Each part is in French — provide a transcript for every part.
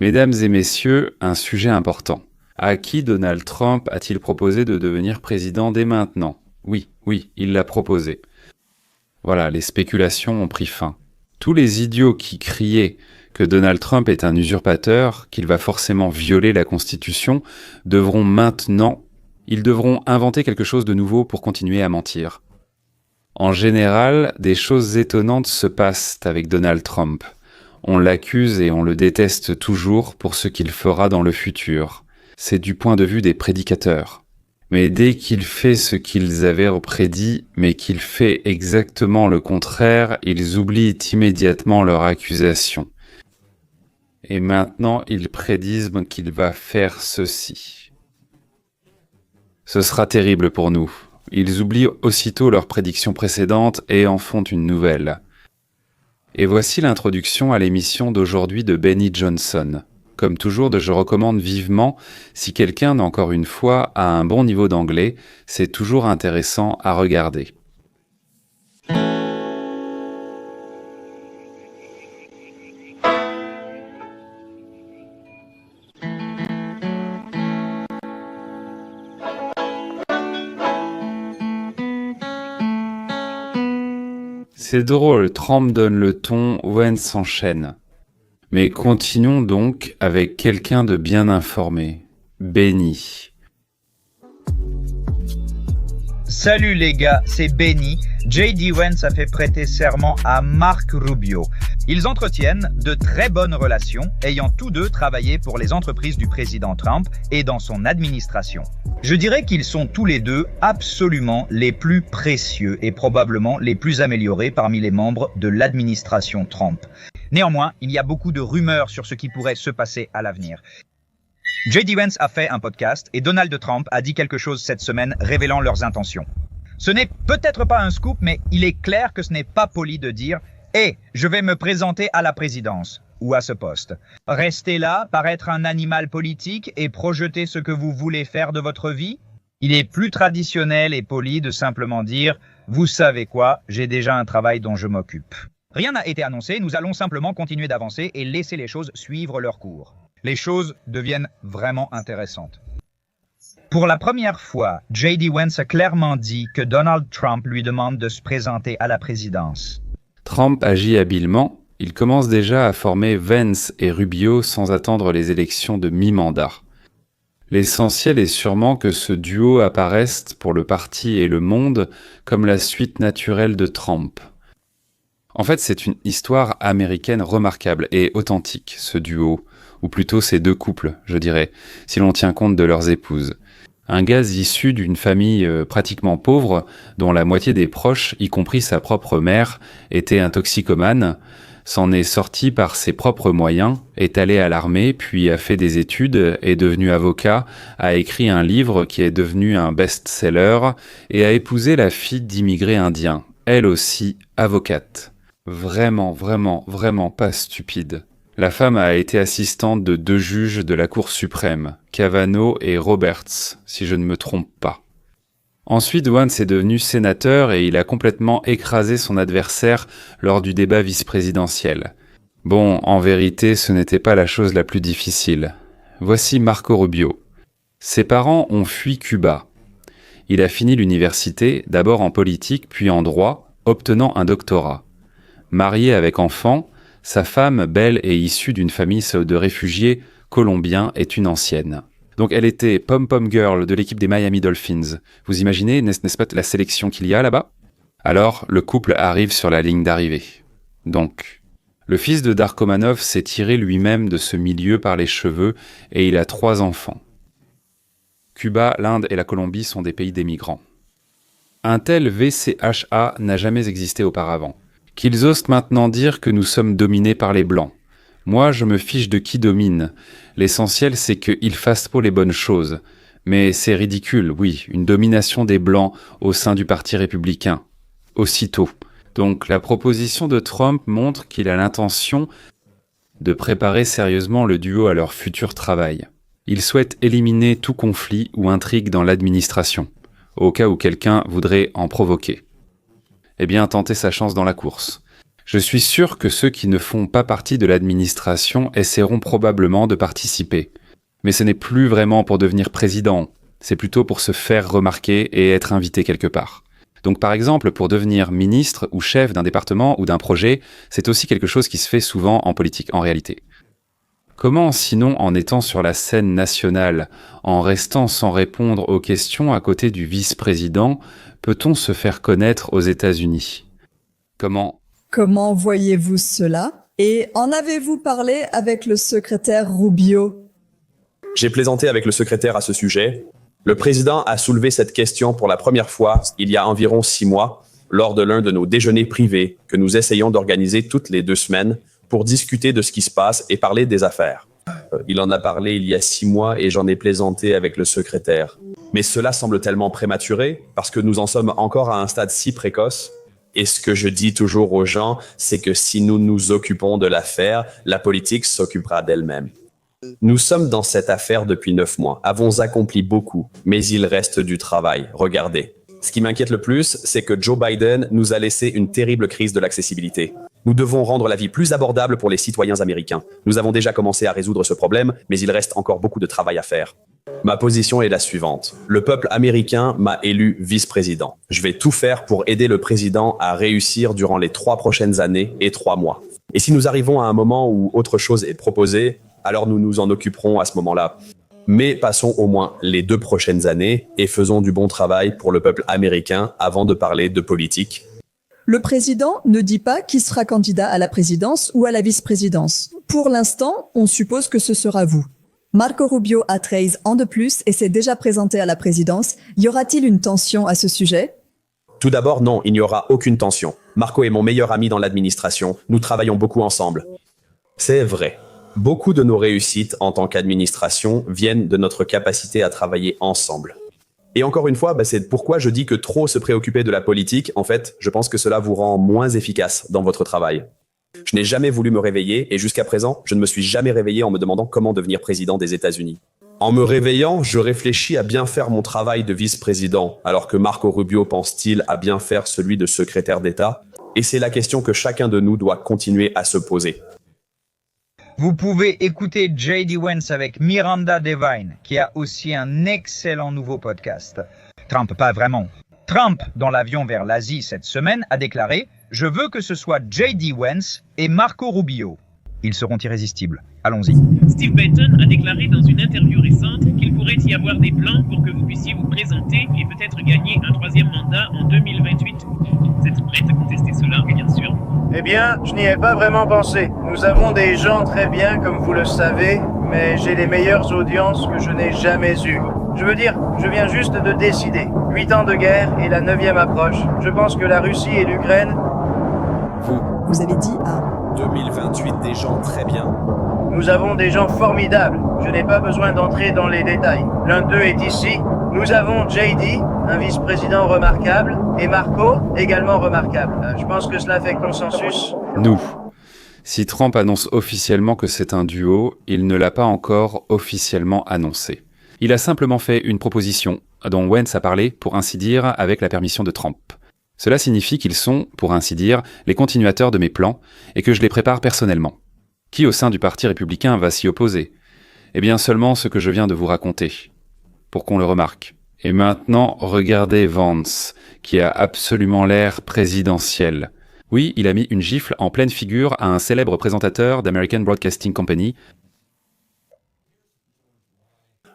Mesdames et messieurs, un sujet important. À qui Donald Trump a-t-il proposé de devenir président dès maintenant ? Oui, il l'a proposé. Voilà, les spéculations ont pris fin. Tous les idiots qui criaient que Donald Trump est un usurpateur, qu'il va forcément violer la Constitution, devront inventer quelque chose de nouveau pour continuer à mentir. En général, des choses étonnantes se passent avec Donald Trump. On l'accuse et on le déteste toujours pour ce qu'il fera dans le futur. C'est du point de vue des prédicateurs. Mais dès qu'il fait ce qu'ils avaient prédit, mais qu'il fait exactement le contraire, ils oublient immédiatement leur accusation. Et maintenant, ils prédisent qu'il va faire ceci. Ce sera terrible pour nous. Ils oublient aussitôt leurs prédictions précédentes et en font une nouvelle. Et voici l'introduction à l'émission d'aujourd'hui de Benny Johnson. Comme toujours, je recommande vivement, si quelqu'un, encore une fois, a un bon niveau d'anglais, c'est toujours intéressant à regarder. C'est drôle, Trump donne le ton, Wentz s'enchaîne. Mais continuons donc avec quelqu'un de bien informé, Benny. Salut les gars, c'est Benny. J.D. Vance a fait prêter serment à Mark Rubio. Ils entretiennent de très bonnes relations, ayant tous deux travaillé pour les entreprises du président Trump et dans son administration. Je dirais qu'ils sont tous les deux absolument les plus précieux et probablement les plus améliorés parmi les membres de l'administration Trump. Néanmoins, il y a beaucoup de rumeurs sur ce qui pourrait se passer à l'avenir. J.D. Vance a fait un podcast et Donald Trump a dit quelque chose cette semaine révélant leurs intentions. Ce n'est peut-être pas un scoop, mais il est clair que ce n'est pas poli de dire « Hey, je vais me présenter à la présidence » ou à ce poste. Rester là, paraître un animal politique et projeter ce que vous voulez faire de votre vie. Il est plus traditionnel et poli de simplement dire « Vous savez quoi, j'ai déjà un travail dont je m'occupe ». Rien n'a été annoncé, nous allons simplement continuer d'avancer et laisser les choses suivre leur cours. Les choses deviennent vraiment intéressantes. Pour la première fois, J.D. Vance a clairement dit que Donald Trump lui demande de se présenter à la présidence. Trump agit habilement. Il commence déjà à former Vance et Rubio sans attendre les élections de mi-mandat. L'essentiel est sûrement que ce duo apparaisse pour le parti et le monde comme la suite naturelle de Trump. En fait, c'est une histoire américaine remarquable et authentique, ce duo, ou plutôt ces deux couples, je dirais, si l'on tient compte de leurs épouses. Un gars issu d'une famille pratiquement pauvre, dont la moitié des proches, y compris sa propre mère, était un toxicomane, s'en est sorti par ses propres moyens, est allé à l'armée, puis a fait des études, est devenu avocat, a écrit un livre qui est devenu un best-seller, et a épousé la fille d'immigrés indiens, elle aussi avocate. Vraiment pas stupide. La femme a été assistante de 2 juges de la Cour suprême, Kavanaugh et Roberts, si je ne me trompe pas. Ensuite, Vance est devenu sénateur et il a complètement écrasé son adversaire lors du débat vice-présidentiel. Bon, en vérité, ce n'était pas la chose la plus difficile. Voici Marco Rubio. Ses parents ont fui Cuba. Il a fini l'université, d'abord en politique puis en droit, obtenant un doctorat. Marié avec enfant, sa femme, belle et issue d'une famille de réfugiés colombiens, est une ancienne. Donc elle était pom-pom girl de l'équipe des Miami Dolphins. Vous imaginez, n'est-ce pas la sélection qu'il y a là-bas ? Alors, le couple arrive sur la ligne d'arrivée. Donc, le fils de Darkomanov s'est tiré lui-même de ce milieu par les cheveux et il a 3 enfants. Cuba, l'Inde et la Colombie sont des pays d'émigrants. Un tel VCHA n'a jamais existé auparavant. Qu'ils osent maintenant dire que nous sommes dominés par les Blancs. Moi, je me fiche de qui domine. L'essentiel, c'est qu'ils fassent pour les bonnes choses. Mais c'est ridicule, oui, une domination des Blancs au sein du Parti républicain. Aussitôt. Donc, la proposition de Trump montre qu'il a l'intention de préparer sérieusement le duo à leur futur travail. Il souhaite éliminer tout conflit ou intrigue dans l'administration, au cas où quelqu'un voudrait en provoquer. Eh bien, tenter sa chance dans la course. Je suis sûr que ceux qui ne font pas partie de l'administration essaieront probablement de participer. Mais ce n'est plus vraiment pour devenir président, c'est plutôt pour se faire remarquer et être invité quelque part. Donc par exemple, pour devenir ministre ou chef d'un département ou d'un projet, c'est aussi quelque chose qui se fait souvent en politique, en réalité. Comment, sinon, en étant sur la scène nationale, en restant sans répondre aux questions à côté du vice-président, peut-on se faire connaître aux États-Unis ? Comment voyez-vous cela ? Et en avez-vous parlé avec le secrétaire Rubio ? J'ai plaisanté avec le secrétaire à ce sujet. Le président a soulevé cette question pour la première fois il y a environ 6 mois, lors de l'un de nos déjeuners privés que nous essayons d'organiser toutes les 2 semaines pour discuter de ce qui se passe et parler des affaires. Il en a parlé il y a 6 mois et j'en ai plaisanté avec le secrétaire. Mais cela semble tellement prématuré parce que nous en sommes encore à un stade si précoce. Et ce que je dis toujours aux gens, c'est que si nous nous occupons de l'affaire, la politique s'occupera d'elle-même. Nous sommes dans cette affaire depuis 9 mois, avons accompli beaucoup, mais il reste du travail. Regardez. Ce qui m'inquiète le plus, c'est que Joe Biden nous a laissé une terrible crise de l'accessibilité. Nous devons rendre la vie plus abordable pour les citoyens américains. Nous avons déjà commencé à résoudre ce problème, mais il reste encore beaucoup de travail à faire. Ma position est la suivante. Le peuple américain m'a élu vice-président. Je vais tout faire pour aider le président à réussir durant les 3 prochaines années et 3 mois. Et si nous arrivons à un moment où autre chose est proposée, alors nous nous en occuperons à ce moment-là. Mais passons au moins les 2 prochaines années et faisons du bon travail pour le peuple américain avant de parler de politique. Le président ne dit pas qui sera candidat à la présidence ou à la vice-présidence. Pour l'instant, on suppose que ce sera vous. Marco Rubio a 13 ans de plus et s'est déjà présenté à la présidence. Y aura-t-il une tension à ce sujet ? Tout d'abord, non, il n'y aura aucune tension. Marco est mon meilleur ami dans l'administration. Nous travaillons beaucoup ensemble. C'est vrai. Beaucoup de nos réussites en tant qu'administration viennent de notre capacité à travailler ensemble. Et encore une fois, c'est pourquoi je dis que trop se préoccuper de la politique, en fait, je pense que cela vous rend moins efficace dans votre travail. Je n'ai jamais voulu me réveiller et jusqu'à présent, je ne me suis jamais réveillé en me demandant comment devenir président des États-Unis. En me réveillant, je réfléchis à bien faire mon travail de vice-président, alors que Marco Rubio pense-t-il à bien faire celui de secrétaire d'État? Et c'est la question que chacun de nous doit continuer à se poser. Vous pouvez écouter J.D. Vance avec Miranda Devine, qui a aussi un excellent nouveau podcast. Trump, pas vraiment. Trump, dans l'avion vers l'Asie cette semaine, a déclaré « Je veux que ce soit J.D. Vance et Marco Rubio. Ils seront irrésistibles. Allons-y. » Steve Bannon a déclaré dans une interview récente qu'il pourrait y avoir des plans pour que vous puissiez vous présenter et peut-être gagner un 3e mandat en 2028. Vous êtes prête à contester cela, bien sûr? Eh bien, je n'y ai pas vraiment pensé. Nous avons des gens très bien, comme vous le savez, mais j'ai les meilleures audiences que je n'ai jamais eues. Je veux dire, je viens juste de décider. 8 ans de guerre et la 9e approche. Je pense que la Russie et l'Ukraine... Vous avez dit à 2028, des gens très bien. Nous avons des gens formidables. Je n'ai pas besoin d'entrer dans les détails. L'un d'eux est ici. Nous avons J.D., un vice-président remarquable, et Marco, également remarquable. Je pense que cela fait consensus. Nous. Si Trump annonce officiellement que c'est un duo, il ne l'a pas encore officiellement annoncé. Il a simplement fait une proposition, dont Vance a parlé, pour ainsi dire, avec la permission de Trump. Cela signifie qu'ils sont, pour ainsi dire, les continuateurs de mes plans, et que je les prépare personnellement. Qui au sein du Parti républicain va s'y opposer ? Eh bien seulement ce que je viens de vous raconter, pour qu'on le remarque. Et maintenant, regardez Vance, qui a absolument l'air présidentiel. Oui, il a mis une gifle en pleine figure à un célèbre présentateur d'American Broadcasting Company.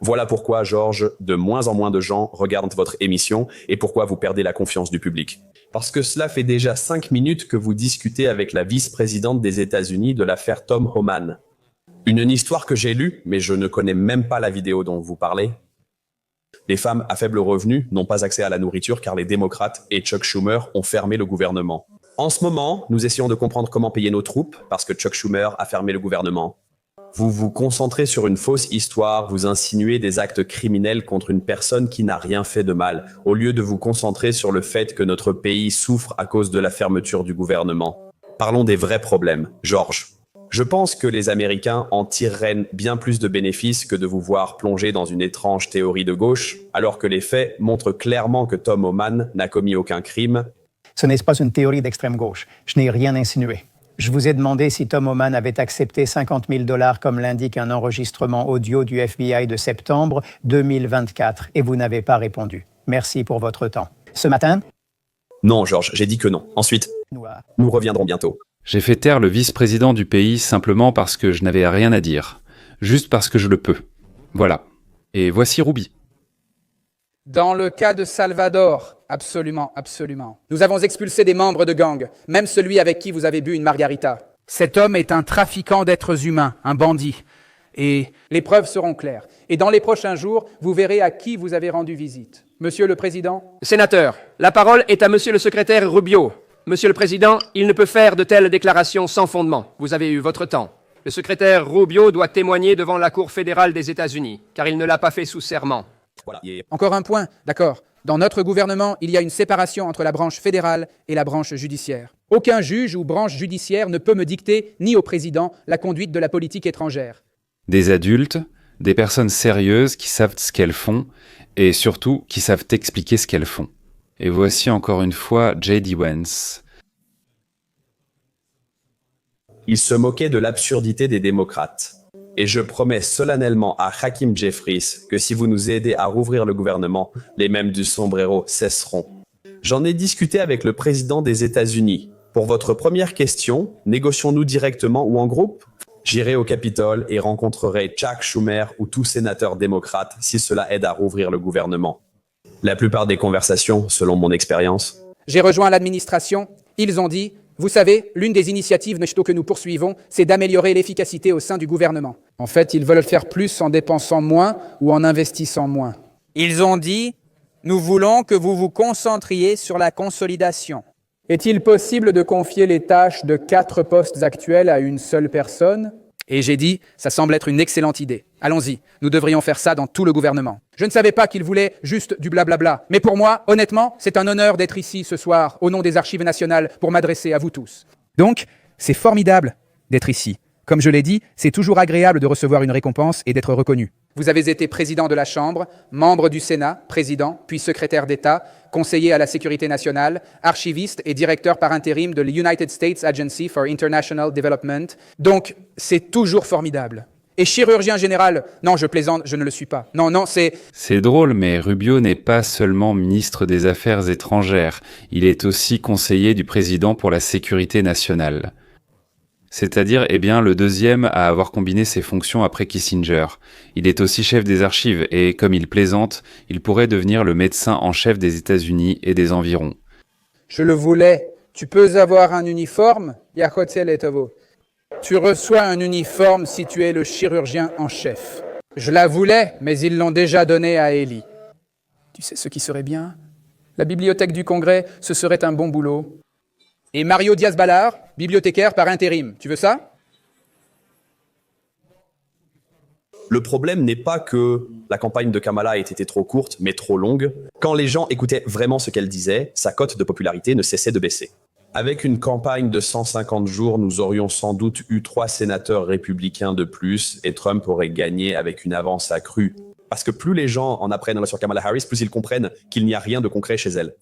Voilà pourquoi, George, de moins en moins de gens regardent votre émission et pourquoi vous perdez la confiance du public. Parce que cela fait déjà 5 minutes que vous discutez avec la vice-présidente des États-Unis de l'affaire Tom Homan. Une histoire que j'ai lue, mais je ne connais même pas la vidéo dont vous parlez. Les femmes à faible revenu n'ont pas accès à la nourriture car les démocrates et Chuck Schumer ont fermé le gouvernement. En ce moment, nous essayons de comprendre comment payer nos troupes parce que Chuck Schumer a fermé le gouvernement. Vous vous concentrez sur une fausse histoire, vous insinuez des actes criminels contre une personne qui n'a rien fait de mal, au lieu de vous concentrer sur le fait que notre pays souffre à cause de la fermeture du gouvernement. Parlons des vrais problèmes. George. Je pense que les Américains en tireraient bien plus de bénéfices que de vous voir plonger dans une étrange théorie de gauche, alors que les faits montrent clairement que Tom Homan n'a commis aucun crime Ce n'est pas une théorie d'extrême gauche. Je n'ai rien insinué. Je vous ai demandé si Tom Homan avait accepté 50 000 $ comme l'indique un enregistrement audio du FBI de septembre 2024 et vous n'avez pas répondu. Merci pour votre temps. Ce matin, Non, George, j'ai dit que non. Ensuite, nous reviendrons bientôt. J'ai fait taire le vice-président du pays simplement parce que je n'avais rien à dire. Juste parce que je le peux. Voilà. Et voici Ruby. Dans le cas de Salvador, absolument, absolument. Nous avons expulsé des membres de gang, même celui avec qui vous avez bu une margarita. Cet homme est un trafiquant d'êtres humains, un bandit. Et les preuves seront claires. Et dans les prochains jours, vous verrez à qui vous avez rendu visite. Monsieur le Président. Sénateur, la parole est à Monsieur le secrétaire Rubio. Monsieur le Président, il ne peut faire de telles déclarations sans fondement. Vous avez eu votre temps. Le secrétaire Rubio doit témoigner devant la Cour fédérale des États-Unis, car il ne l'a pas fait sous serment. Voilà. Encore un point, d'accord. Dans notre gouvernement, il y a une séparation entre la branche fédérale et la branche judiciaire. Aucun juge ou branche judiciaire ne peut me dicter, ni au président, la conduite de la politique étrangère. Des adultes, des personnes sérieuses qui savent ce qu'elles font, et surtout qui savent expliquer ce qu'elles font. Et voici encore une fois J.D. Vance. Il se moquait de l'absurdité des démocrates. Et je promets solennellement à Hakeem Jeffries que si vous nous aidez à rouvrir le gouvernement, les mêmes du sombrero cesseront. J'en ai discuté avec le président des États-Unis. Pour votre première question, négocions-nous directement ou en groupe? J'irai au Capitole et rencontrerai Chuck Schumer ou tout sénateur démocrate si cela aide à rouvrir le gouvernement. La plupart des conversations, selon mon expérience. J'ai rejoint l'administration. Ils ont dit, vous savez, l'une des initiatives que nous poursuivons, c'est d'améliorer l'efficacité au sein du gouvernement. En fait, ils veulent faire plus en dépensant moins ou en investissant moins. Ils ont dit, nous voulons que vous vous concentriez sur la consolidation. Est-il possible de confier les tâches de 4 postes actuels à une seule personne? Et j'ai dit, ça semble être une excellente idée. Allons-y, nous devrions faire ça dans tout le gouvernement. Je ne savais pas qu'ils voulaient juste du blablabla. Mais pour moi, honnêtement, c'est un honneur d'être ici ce soir, au nom des Archives nationales, pour m'adresser à vous tous. Donc, c'est formidable d'être ici. Comme je l'ai dit, c'est toujours agréable de recevoir une récompense et d'être reconnu. Vous avez été président de la Chambre, membre du Sénat, président, puis secrétaire d'État, conseiller à la sécurité nationale, archiviste et directeur par intérim de l'United States Agency for International Development. Donc, c'est toujours formidable. Et chirurgien général, non, je plaisante, je ne le suis pas. Non, c'est... C'est drôle, mais Rubio n'est pas seulement ministre des Affaires étrangères, il est aussi conseiller du président pour la sécurité nationale. C'est-à-dire, le deuxième à avoir combiné ses fonctions après Kissinger. Il est aussi chef des archives et, comme il plaisante, il pourrait devenir le médecin en chef des États-Unis et des environs. Je le voulais. Tu peux avoir un uniforme? Tu reçois un uniforme si tu es le chirurgien en chef. Je la voulais, mais ils l'ont déjà donnée à Ellie. Tu sais ce qui serait bien? La bibliothèque du Congrès, ce serait un bon boulot. Et Mario Diaz-Balart, bibliothécaire par intérim. Tu veux ça? Le problème n'est pas que la campagne de Kamala ait été trop courte, mais trop longue. Quand les gens écoutaient vraiment ce qu'elle disait, sa cote de popularité ne cessait de baisser. Avec une campagne de 150 jours, nous aurions sans doute eu 3 sénateurs républicains de plus et Trump aurait gagné avec une avance accrue. Parce que plus les gens en apprennent sur Kamala Harris, plus ils comprennent qu'il n'y a rien de concret chez elle.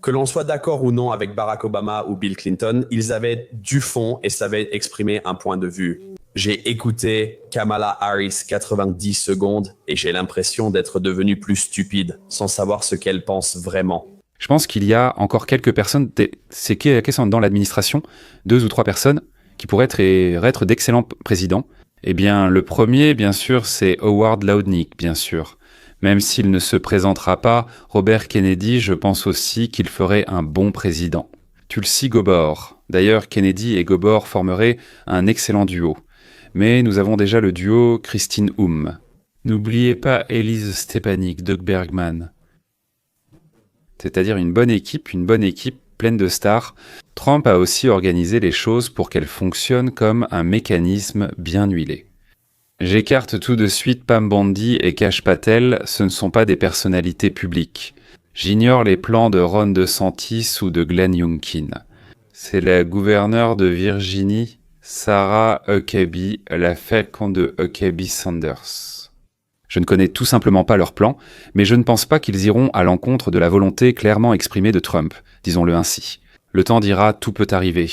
Que l'on soit d'accord ou non avec Barack Obama ou Bill Clinton, ils avaient du fond et savaient exprimer un point de vue. J'ai écouté Kamala Harris 90 secondes et j'ai l'impression d'être devenu plus stupide, sans savoir ce qu'elle pense vraiment. Je pense qu'il y a encore quelques personnes, qui sont dans l'administration, 2 ou 3 personnes, qui pourraient être d'excellents présidents. Le premier, bien sûr, c'est Howard Laudnick, bien sûr. Même s'il ne se présentera pas, Robert Kennedy, je pense aussi qu'il ferait un bon président. Tulsi Gabbard. D'ailleurs, Kennedy et Gabbard formeraient un excellent duo. Mais nous avons déjà le duo Christine Humm. N'oubliez pas Elise Stefanik, Doug Bergman. C'est-à-dire une bonne équipe pleine de stars. Trump a aussi organisé les choses pour qu'elles fonctionnent comme un mécanisme bien huilé. J'écarte tout de suite Pam Bondi et Kash Patel, ce ne sont pas des personnalités publiques. J'ignore les plans de Ron DeSantis ou de Glenn Youngkin. C'est la gouverneure de Virginie, Sarah Huckabee, la féconde de Huckabee Sanders. Je ne connais tout simplement pas leurs plans, mais je ne pense pas qu'ils iront à l'encontre de la volonté clairement exprimée de Trump, disons-le ainsi. Le temps dira, tout peut arriver.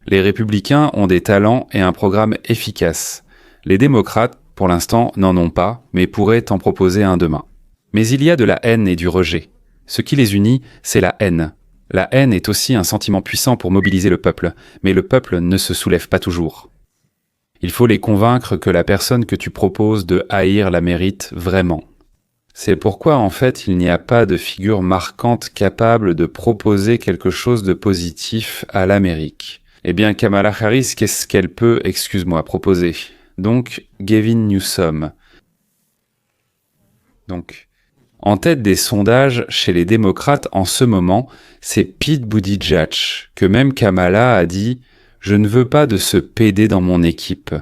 Les républicains ont des talents et un programme efficace. Les démocrates, pour l'instant, n'en ont pas, mais pourraient en proposer un demain. Mais il y a de la haine et du rejet. Ce qui les unit, c'est la haine. La haine est aussi un sentiment puissant pour mobiliser le peuple, mais le peuple ne se soulève pas toujours. Il faut les convaincre que la personne que tu proposes de haïr la mérite vraiment. C'est pourquoi, en fait, il n'y a pas de figure marquante capable de proposer quelque chose de positif à l'Amérique. Eh bien, Kamala Harris, qu'est-ce qu'elle peut, proposer? Donc, Gavin Newsom. Donc, en tête des sondages chez les démocrates en ce moment, c'est Pete Buttigieg, que même Kamala a dit « Je ne veux pas de ce PD dans mon équipe ».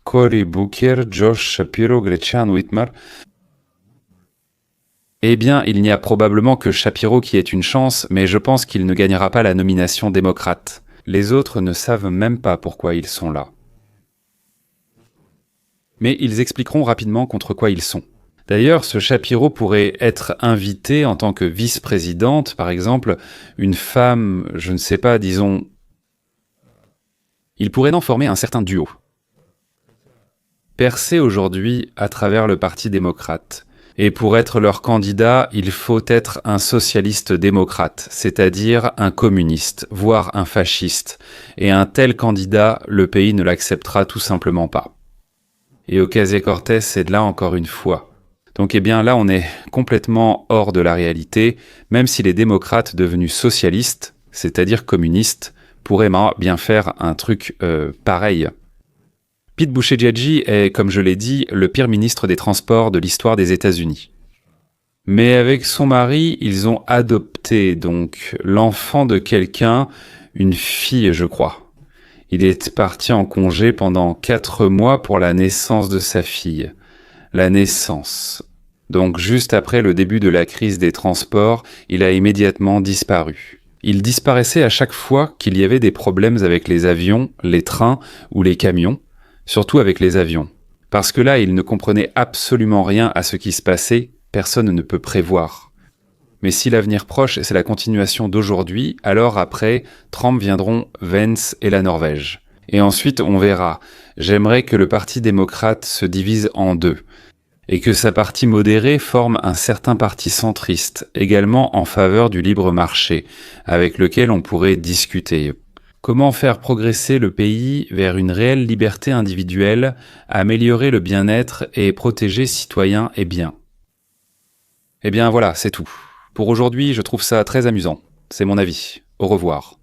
Cory Booker, Josh Shapiro, Gretchen Whitmer. Eh bien, il n'y a probablement que Shapiro qui ait une chance, mais je pense qu'il ne gagnera pas la nomination démocrate. Les autres ne savent même pas pourquoi ils sont là. Mais ils expliqueront rapidement contre quoi ils sont. D'ailleurs, ce Shapiro pourrait être invité en tant que vice-présidente, par exemple, une femme, je ne sais pas, disons... Il pourrait en former un certain duo. Percé aujourd'hui à travers le Parti démocrate. Et pour être leur candidat, il faut être un socialiste démocrate, c'est-à-dire un communiste, voire un fasciste. Et un tel candidat, le pays ne l'acceptera tout simplement pas. Et Ocasio-Cortez, c'est de là encore une fois. Donc eh bien là, on est complètement hors de la réalité, même si les démocrates devenus socialistes, c'est-à-dire communistes, pourraient bien faire un truc pareil. Pete Buttigieg est, comme je l'ai dit, le pire ministre des Transports de l'histoire des États-Unis. Mais avec son mari, ils ont adopté donc l'enfant de quelqu'un, une fille, je crois. Il est parti en congé pendant 4 mois pour la naissance de sa fille. La naissance. Donc juste après le début de la crise des transports, il a immédiatement disparu. Il disparaissait à chaque fois qu'il y avait des problèmes avec les avions, les trains ou les camions, surtout avec les avions. Parce que là, il ne comprenait absolument rien à ce qui se passait, personne ne peut prévoir. Mais si l'avenir proche, c'est la continuation d'aujourd'hui, alors après, Trump viendront Vance et la Norvège. Et ensuite, on verra. J'aimerais que le Parti démocrate se divise en deux. Et que sa partie modérée forme un certain parti centriste, également en faveur du libre marché, avec lequel on pourrait discuter. Comment faire progresser le pays vers une réelle liberté individuelle, améliorer le bien-être et protéger citoyens et biens. Eh bien voilà, c'est tout. Pour aujourd'hui, je trouve ça très amusant. C'est mon avis. Au revoir.